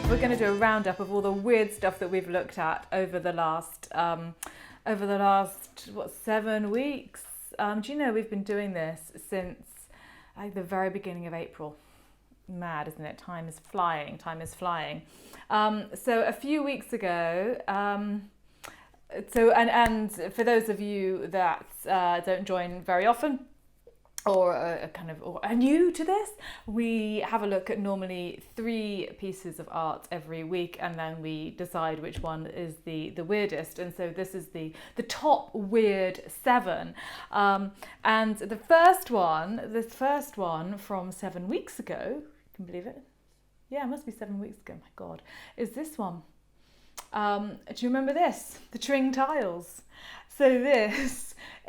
We're going to do a roundup of all the weird stuff that we've looked at over the last 7 weeks. Do you know we've been doing this since like the very beginning of April? Mad, isn't it? Time is flying. So a few weeks ago, and for those of you that don't join very often, or are new to this, we have a look at normally 3 pieces of art every week, and then we decide which one is the weirdest. And so this is the top weird 7. And the first one from 7 weeks ago, can you believe it? Yeah, it must be 7 weeks ago, my God, is this one. Do you remember this? The Tring Tiles. So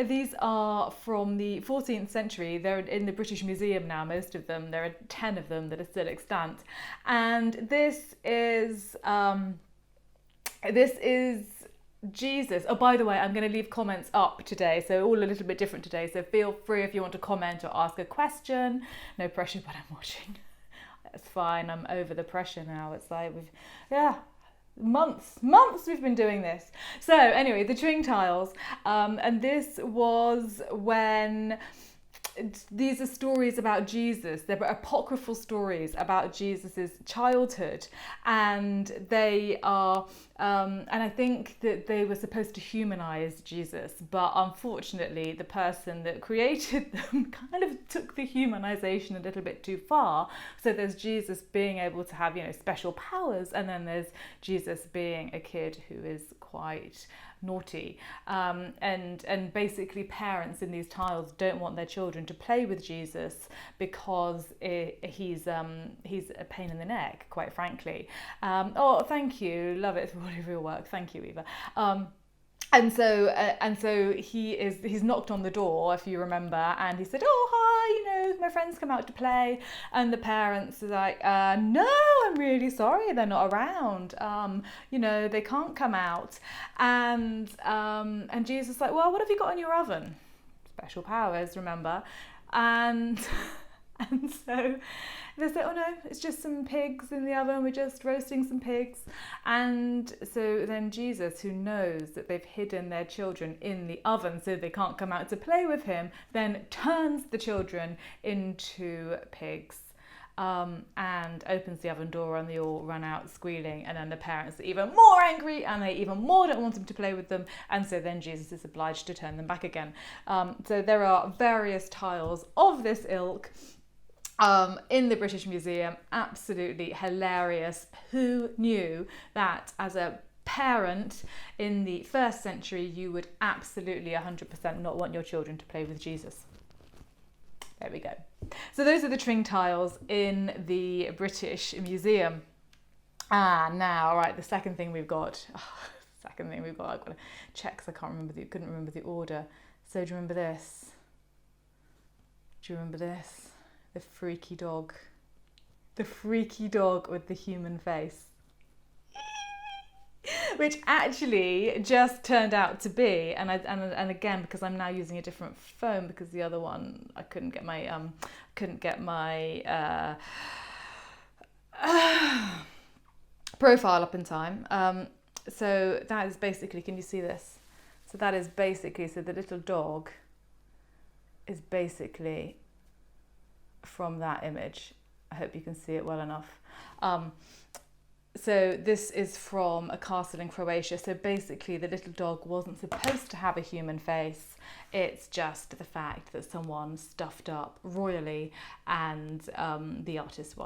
these are from the 14th century. They're in the British Museum now, most of them. There are 10 of them that are still extant. And this is Jesus. Oh, by the way, I'm going to leave comments up today, so all a little bit different today. So feel free if you want to comment or ask a question. No pressure, but I'm watching. That's fine. I'm over the pressure now. It's like months we've been doing this. So anyway, the Tring Tiles, and this was when these are stories about Jesus. They're apocryphal stories about Jesus's childhood, and they are and I think that they were supposed to humanize Jesus, but unfortunately the person that created them kind of took the humanization a little bit too far. So there's Jesus being able to have, special powers, and then there's Jesus being a kid who is quite naughty, and basically parents in these tiles don't want their children to play with Jesus because he's a pain in the neck, quite frankly. Oh, thank you, love it for all of your work, thank you, Eva. And so he's knocked on the door, if you remember, and he said, "Oh, hi, my friends come out to play." And the parents are like, "No, I'm really sorry, they're not around. They can't come out." And Jesus is like, "Well, what have you got in your oven?" Special powers, remember? And so they say, "Oh no, it's just some pigs in the oven. We're just roasting some pigs." And so then Jesus, who knows that they've hidden their children in the oven so they can't come out to play with him, then turns the children into pigs. And opens the oven door, and they all run out squealing, and then the parents are even more angry, and they even more don't want him to play with them, and so then Jesus is obliged to turn them back again. So there are various tiles of this ilk in the British Museum. Absolutely hilarious. Who knew that as a parent in the 1st century you would absolutely 100% not want your children to play with Jesus? There we go. So those are the Tring Tiles in the British Museum. Now, right, the second thing we've got. I've got to check because I couldn't remember the order. So do you remember this? The freaky dog. The freaky dog with the human face. Which actually just turned out to be, and again, because I'm now using a different phone, because the other one I couldn't get my profile up in time. So that is basically, can you see this? So that is basically, so the little dog is basically from that image. I hope you can see it well enough. So this is from a castle in Croatia. So basically the little dog wasn't supposed to have a human face. It's just the fact that someone stuffed up royally, and the artist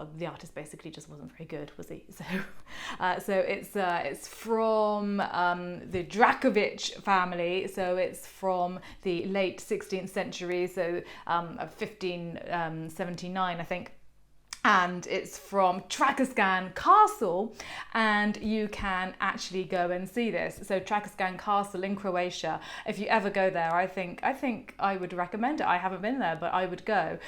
basically just wasn't very good, was he? So it's from the Dracovic family. So it's from the late 16th century, so 1579, I think. And it's from Tracascan Castle, and you can actually go and see this. So Tracascan Castle in Croatia, if you ever go there, I think I would recommend it. I haven't been there, but I would go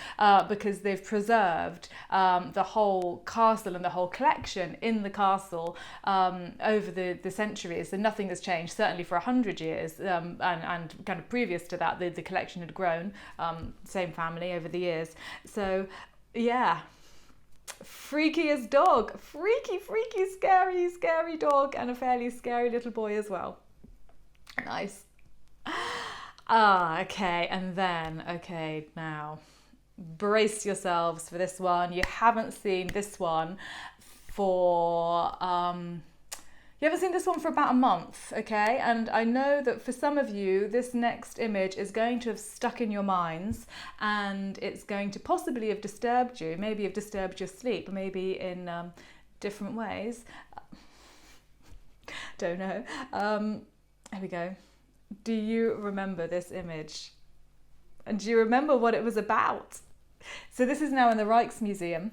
because they've preserved the whole castle and the whole collection in the castle over the centuries. So nothing has changed, certainly for 100 years, and kind of previous to that, the collection had grown, same family over the years. So yeah. freakiest dog. Freaky, scary dog, and a fairly scary little boy as well. Nice. Okay, and then, okay, now brace yourselves for this one. You haven't seen this one for about a month, okay? And I know that for some of you, this next image is going to have stuck in your minds, and it's going to possibly have disturbed you, maybe have disturbed your sleep, maybe in different ways. Don't know. Here we go. Do you remember this image? And do you remember what it was about? So this is now in the Rijksmuseum.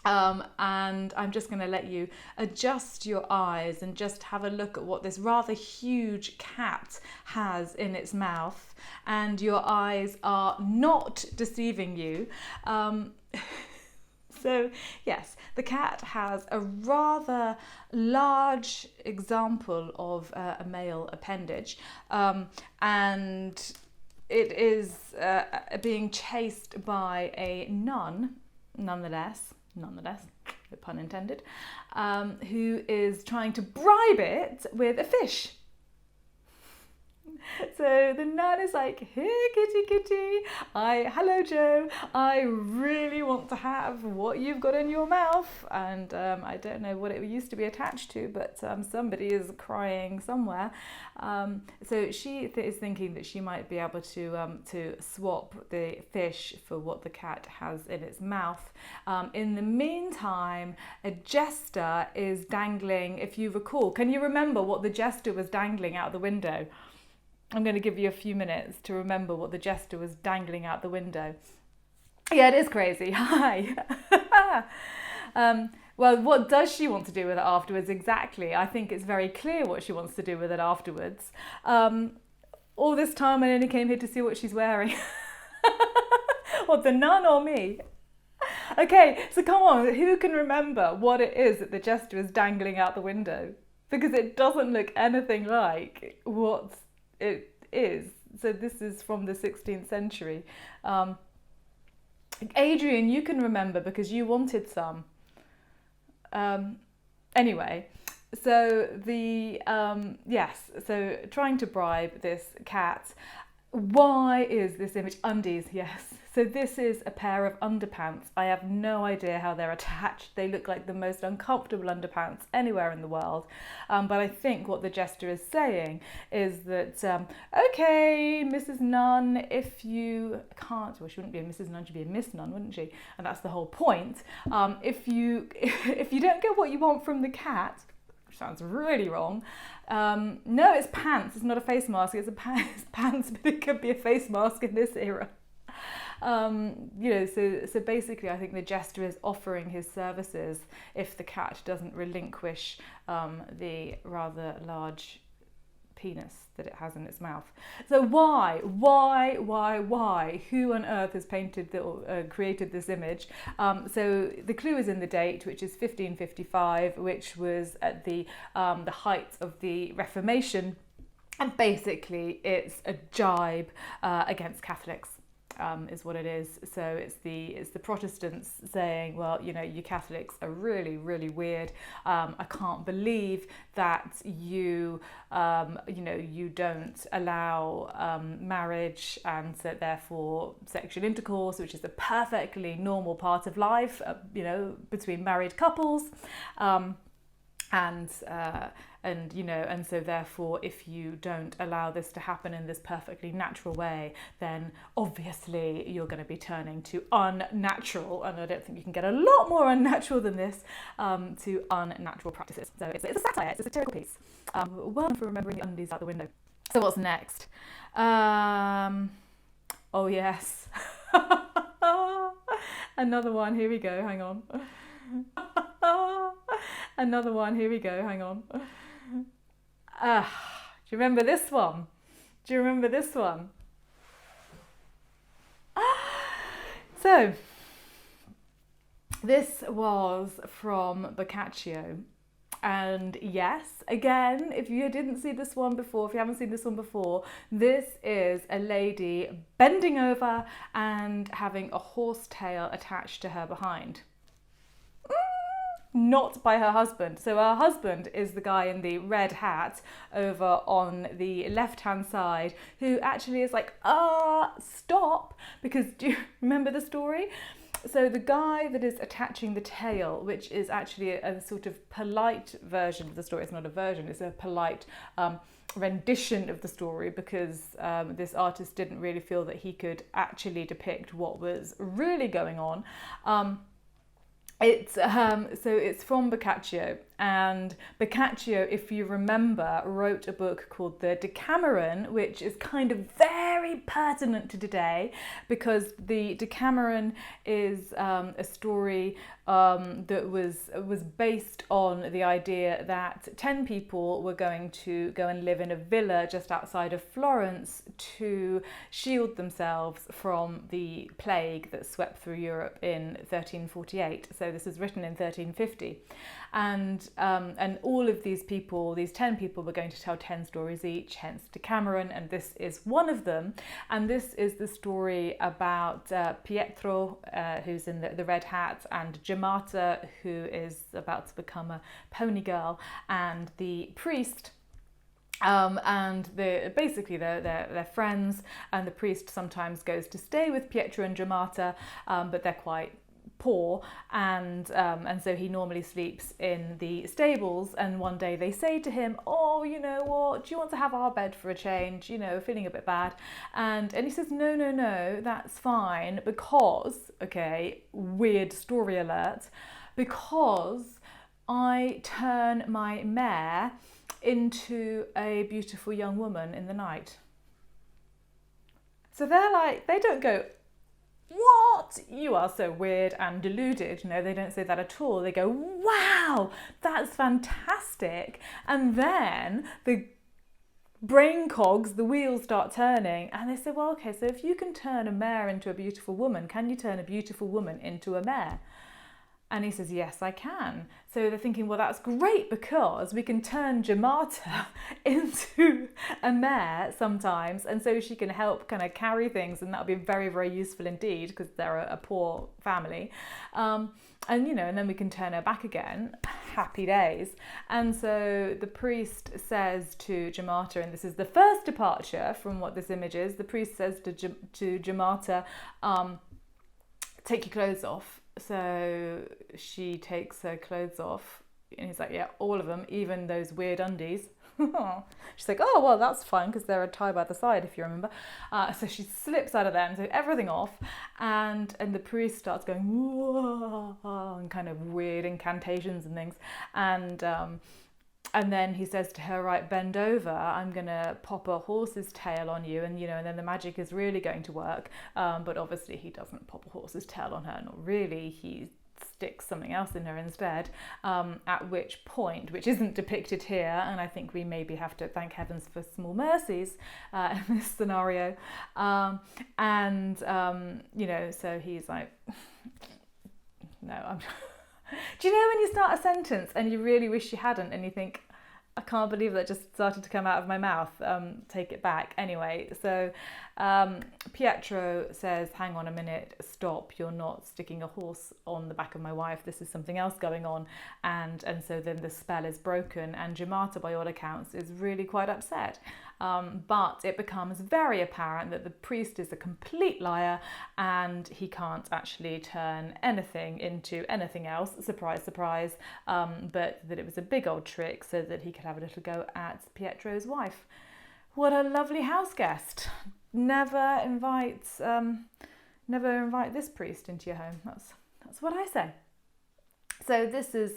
And I'm just going to let you adjust your eyes and just have a look at what this rather huge cat has in its mouth. And your eyes are not deceiving you. So yes, the cat has a rather large example of a male appendage, and it is being chased by a nun, nonetheless, no pun intended, who is trying to bribe it with a fish. So the nun is like, here, kitty, hello Joe, I really want to have what you've got in your mouth. And I don't know what it used to be attached to, but somebody is crying somewhere. So she is thinking that she might be able to swap the fish for what the cat has in its mouth. In the meantime, a jester is dangling, if you recall. Can you remember what the jester was dangling out the window? I'm going to give you a few minutes to remember what the jester was dangling out the window. Yeah, it is crazy. Hi. Well, what does she want to do with it afterwards exactly? I think it's very clear what she wants to do with it afterwards. All this time I only came here to see what she's wearing. What, the nun or me? Okay, so come on, who can remember what it is that the jester is dangling out the window? Because it doesn't look anything like what it is. So this is from the 16th century. Adrian, you can remember because you wanted some. Anyway, so the so trying to bribe this cat. Why is this image? Undies, yes. So this is a pair of underpants. I have no idea how they're attached. They look like the most uncomfortable underpants anywhere in the world. But I think what the jester is saying is that, okay, Mrs. Nun, if you can't, well, she wouldn't be a Mrs. Nun, she'd be a Miss Nun, wouldn't she? And that's the whole point. If you don't get what you want from the cat, which sounds really wrong. No, it's pants. It's not a face mask. It's pants, but it could be a face mask in this era. So basically I think the jester is offering his services if the cat doesn't relinquish the rather large penis that it has in its mouth. So why? Who on earth has created this image? So the clue is in the date, which is 1555, which was at the height of the Reformation, and basically it's a jibe against Catholics. Is what it is. So it's the Protestants saying, well, you Catholics are really, really weird. I can't believe that you don't allow marriage and so therefore sexual intercourse, which is a perfectly normal part of life, between married couples. And so therefore, if you don't allow this to happen in this perfectly natural way, then obviously you're going to be turning to unnatural, and I don't think you can get a lot more unnatural than this, to unnatural practices. So it's a satire, it's a satirical piece. Well done for remembering the undies out the window. So what's next? Oh yes. Another one, here we go, hang on. Another one, here we go, hang on. Do you remember this one? So, this was from Boccaccio. And yes, again, if you didn't see this one before, if you haven't seen this one before, this is a lady bending over and having a horse tail attached to her behind. not by her husband. So her husband is the guy in the red hat over on the left-hand side, who actually is like, stop, because do you remember the story? So the guy that is attaching the tail, which is actually a sort of polite version of the story, it's not a version, it's a polite rendition of the story, because this artist didn't really feel that he could actually depict what was really going on. It's from Boccaccio, and Boccaccio, if you remember, wrote a book called the Decameron, which is kind of very pertinent to today, because the Decameron is a story that was based on the idea that 10 people were going to go and live in a villa just outside of Florence to shield themselves from the plague that swept through Europe in 1348. So this was written in 1350. And all of these people, these 10 people, were going to tell 10 stories each, hence Decameron, and this is one of them. And this is the story about Pietro, who's in the red hat, and Giamata, who is about to become a pony girl, and the priest. And they're friends, and the priest sometimes goes to stay with Pietro and Giamata, but they're quite poor, and so he normally sleeps in the stables. And one day they say to him, "Oh, you know what? Do you want to have our bed for a change? You know, feeling a bit bad." And he says, "No, that's fine, because," okay, weird story alert, "because I turn my mare into a beautiful young woman in the night." So they're like, they don't go, "What? You are so weird and deluded." No, they don't say that at all. They go, "Wow, that's fantastic." And then the brain cogs, the wheels start turning, and they say, "Well, okay, so if you can turn a mare into a beautiful woman, can you turn a beautiful woman into a mare?" And he says, "Yes, I can." So they're thinking, well, that's great, because we can turn Giamata into a mare sometimes, and so she can help kind of carry things, and that'll be very, very useful indeed, because they're a poor family. And, you know, and then we can turn her back again. Happy days. And so the priest says to Giamata, and this is the first departure from what this image is, the priest says to Giamata, "Take your clothes off." So she takes her clothes off, and he's like, "Yeah, all of them, even those weird undies." She's like, "Oh, well, that's fine, because they're a tie by the side, if you remember." So she slips out of them, so everything off, and the priest starts going, "Whoa," and kind of weird incantations and things, and then he says to her, "Right, bend over. I'm going to pop a horse's tail on you." And, you know, and then the magic is really going to work. But obviously he doesn't pop a horse's tail on her. Not really. He sticks something else in her instead. At which point, which isn't depicted here, and I think we maybe have to thank heavens for small mercies in this scenario. You know, so he's like, "No, I'm..." Do you know when you start a sentence and you really wish you hadn't, and you think, "I can't believe that just started to come out of my mouth, take it back." Anyway, so Pietro says, "Hang on a minute, stop, you're not sticking a horse on the back of my wife, this is something else going on." And so then the spell is broken, and Giamata, by all accounts, is really quite upset. But it becomes very apparent that the priest is a complete liar, and he can't actually turn anything into anything else, surprise, surprise, but that it was a big old trick so that he could have a little go at Pietro's wife. What a lovely house guest. Never invite this priest into your home. That's what I say. So this is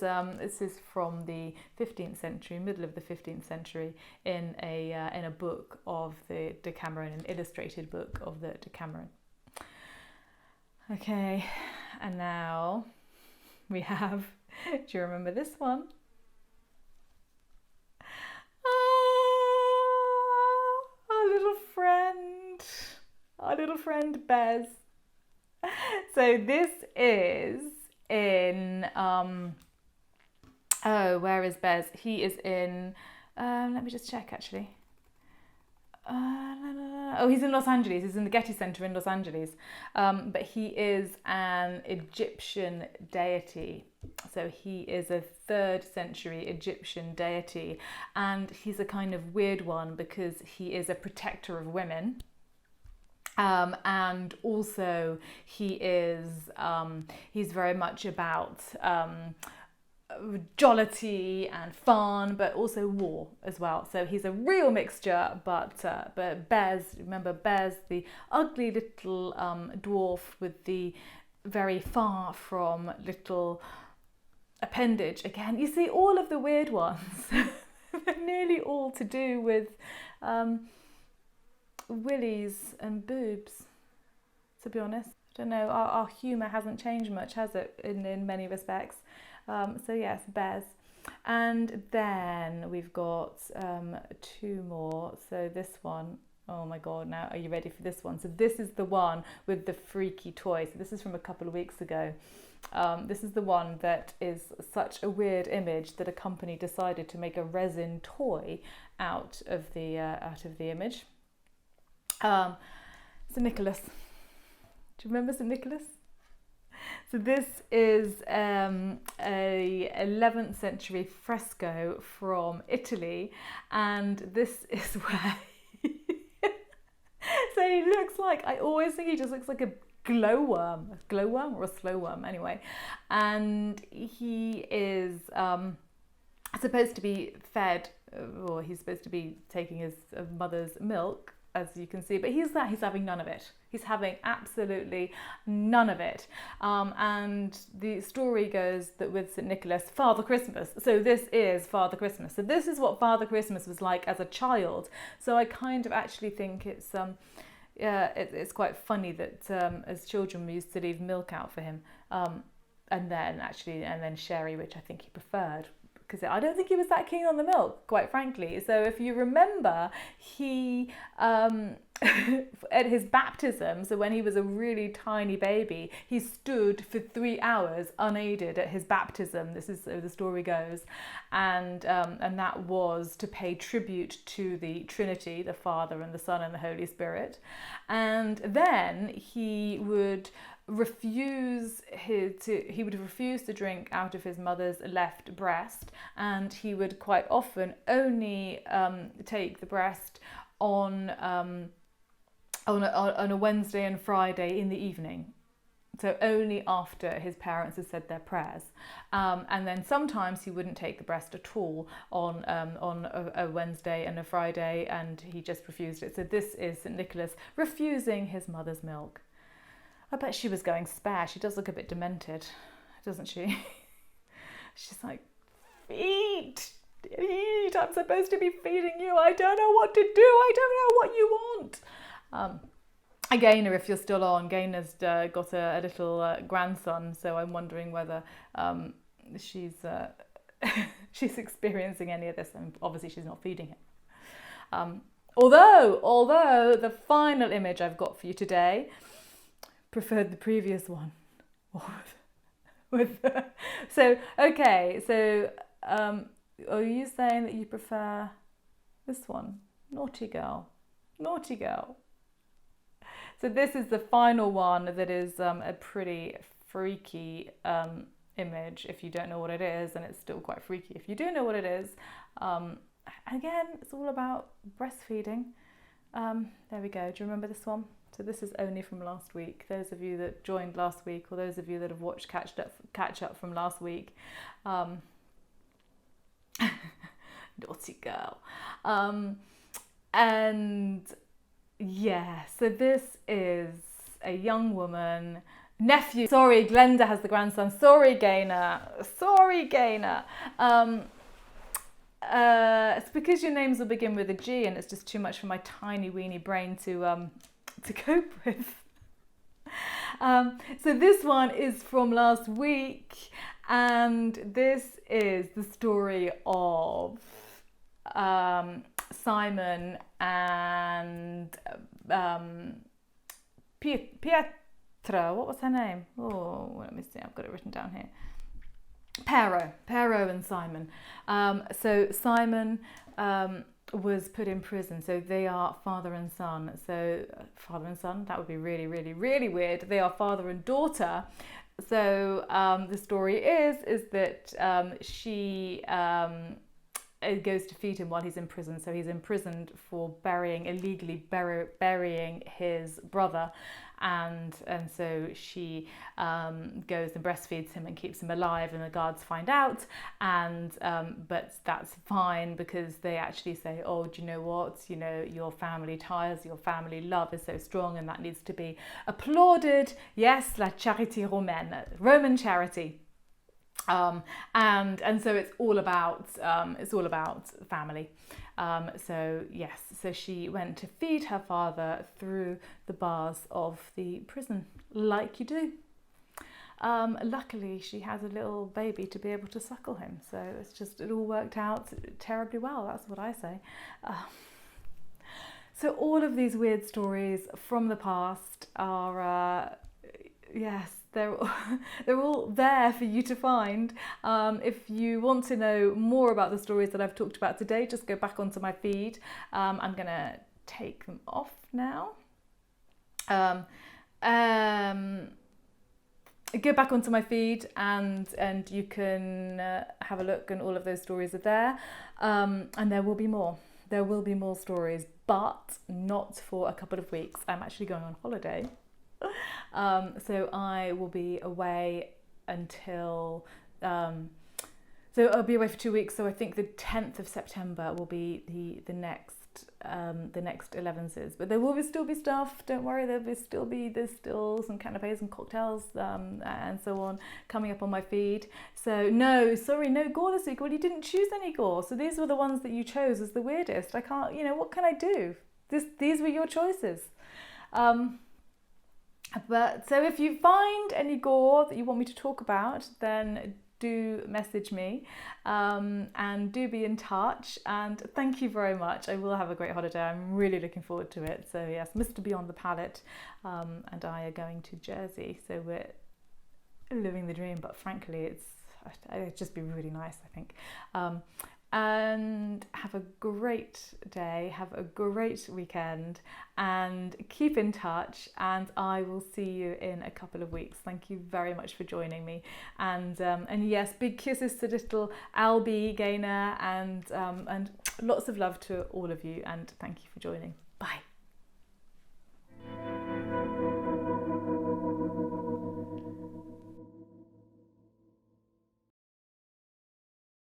from the 15th century, middle of the 15th century, in a book of the Decameron, an illustrated book of the Decameron. Okay, and now we have. Do you remember this one? Oh, our little friend Bez. So this is in where is Bez? He is in let me just check actually. No. Oh, he's in Los Angeles. He's in the Getty Center in Los Angeles. But he is an Egyptian deity. So he is a 3rd century Egyptian deity. And he's a kind of weird one because he is a protector of women. And also he is, he's very much about jollity and fun, but also war as well. So he's a real mixture, but Bez, remember Bez, the ugly little dwarf with the very far from little appendage. Again, you see all of the weird ones, they're nearly all to do with willies and boobs, to be honest. I don't know, our humour hasn't changed much, has it, in many respects. So yes, Bez. And then we've got 2 more. So this one, oh my god, now are you ready for this one? So this is the one with the freaky toy. So this is from a couple of weeks ago. This is the one that is such a weird image that a company decided to make a resin toy out of the image. St. Nicholas. Do you remember St. Nicholas? So this is a 11th century fresco from Italy, and this is where so he looks like, I always think he just looks like a glowworm or a slow worm anyway, and he is supposed to be fed, or he's supposed to be taking his mother's milk, as you can see, but he's having none of it. He's having absolutely none of it. And the story goes that with St. Nicholas, Father Christmas. So this is Father Christmas. So this is what Father Christmas was like as a child. So I kind of actually think it's quite funny that as children we used to leave milk out for him, and then sherry, which I think he preferred, because I don't think he was that keen on the milk, quite frankly. So if you remember, he at his baptism, so when he was a really tiny baby, he stood for 3 hours unaided at his baptism. This is so the story goes, and that was to pay tribute to the Trinity, the Father and the Son and the Holy Spirit. And then he would refuse to drink out of his mother's left breast, and he would quite often only take the breast on a Wednesday and Friday in the evening, so only after his parents had said their prayers, and then sometimes he wouldn't take the breast at all on a Wednesday and a Friday, and he just refused it. So this is St. Nicholas refusing his mother's milk. I bet she was going spare. She does look a bit demented, doesn't she? She's like, eat, I'm supposed to be feeding you. I don't know what to do. I don't know what you want. Gaynor, if you're still on, Gaynor's got a little grandson, so I'm wondering whether she's experiencing any of this, and obviously she's not feeding him. Although the final image I've got for you today preferred the previous one. So are you saying that you prefer this one? Naughty girl. So this is the final one that is a pretty freaky image if you don't know what it is, and it's still quite freaky if you do know what it is. Again, it's all about breastfeeding. There we go. Do you remember this one? So this is only from last week. Those of you that joined last week, or those of you that have watched catch up from last week. Naughty girl. And yeah, so this is a young woman, nephew. Sorry, Glenda has the grandson. Sorry, Gaynor. It's because your names will begin with a G, and it's just too much for my tiny weeny brain to cope with. So this one is from last week, and this is the story of Simon and Pietra. What was her name? Oh, let me see. I've got it written down here. Pero and Simon. So Simon was put in prison. So they are father and son. So father and son, that would be really, really, really weird. They are father and daughter. So the story is that she goes to feed him while he's in prison. So he's imprisoned for illegally burying his brother. And so she goes and breastfeeds him and keeps him alive, and the guards find out, and but that's fine, because they actually say, oh, do you know what, you know, your family ties, your family love is so strong, and that needs to be applauded. Yes, la charité romaine, Roman charity. And so it's all about family. So yes, so she went to feed her father through the bars of the prison, like you do. Luckily, she has a little baby to be able to suckle him. So it all worked out terribly well. That's what I say. So all of these weird stories from the past are, yes, they're all there for you to find. If you want to know more about the stories that I've talked about today, just go back onto my feed. I'm going to take them off now. Go back onto my feed and you can have a look, and all of those stories are there. And there will be more. There will be more stories, but not for a couple of weeks. I'm actually going on holiday. So I will be away until, so I'll be away for 2 weeks. So I think the 10th of September will be the next Elevenses. But there will still be stuff. Don't worry, there's still some canapes and cocktails and so on coming up on my feed. So no gore this week. Well, you didn't choose any gore. So these were the ones that you chose as the weirdest. I can't, what can I do? These were your choices. But so if you find any gore that you want me to talk about, then do message me and do be in touch. And thank you very much. I will have a great holiday. I'm really looking forward to it. So yes, Mr. Beyond the Palette and I are going to Jersey. So we're living the dream, but frankly, it'd just be really nice, I think. And have a great day, have a great weekend, and keep in touch, and I will see you in a couple of weeks. Thank you very much for joining me, and yes, big kisses to little Albie Gaynor, and lots of love to all of you, and thank you for joining. Bye.